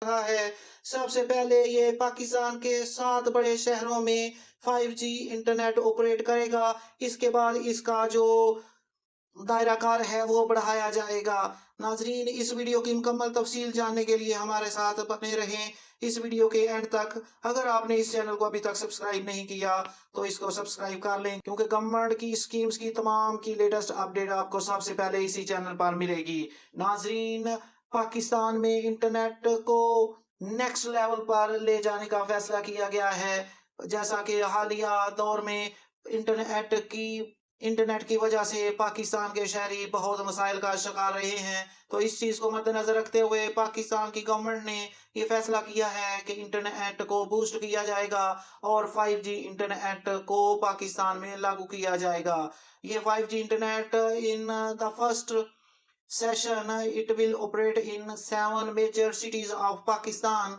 रहा है। सबसे पहले ये पाकिस्तान के 7 बड़े शहरों में 5G इंटरनेट ऑपरेट करेगा। इसके बाद इसका जो दायरा कार है वो बढ़ाया जाएगा। नाजरीन, इस वीडियो की मुकम्मल तफसील जानने के लिए हमारे साथ बने रहें इस वीडियो के एंड तक। अगर आपने इस चैनल को अभी तक सब्सक्राइब नहीं किया तो इसको सब्सक्राइब कर लें, क्योंकि गवर्नमेंट की स्कीम्स की तमाम की लेटेस्ट अपडेट आपको सबसे पहले इसी चैनल पर मिलेगी। नाजरीन, पाकिस्तान में इंटरनेट को नेक्स्ट लेवल पर ले जाने का फैसला किया गया है। जैसा कि हालिया दौर में इंटरनेट की वजह से पाकिस्तान के शहरी बहुत मसाइल का शिकार रहे हैं। तो इस चीज को मद्देनजर रखते हुए पाकिस्तान की गवर्नमेंट ने ये फैसला किया है कि इंटरनेट को बूस्ट किया जाएगा और 5G इंटरनेट को पाकिस्तान में लागू किया जाएगा। ये 5G internet in the first session, it will operate in 7 major cities of Pakistan.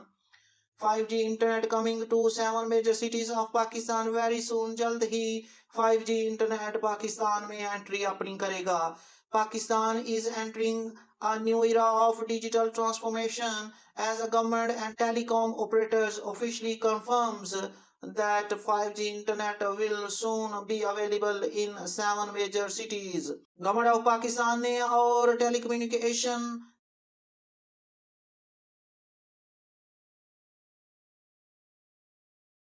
5G internet coming to 7 major cities of Pakistan very soon. जल्द ही 5G इंटरनेट पाकिस्तान में एंट्री अपनी करेगा। Pakistan is entering a new era of digital transformation as a government and telecom operators officially confirms that 5G internet will soon be available in 7 major cities. Government of Pakistan ने और telecommunication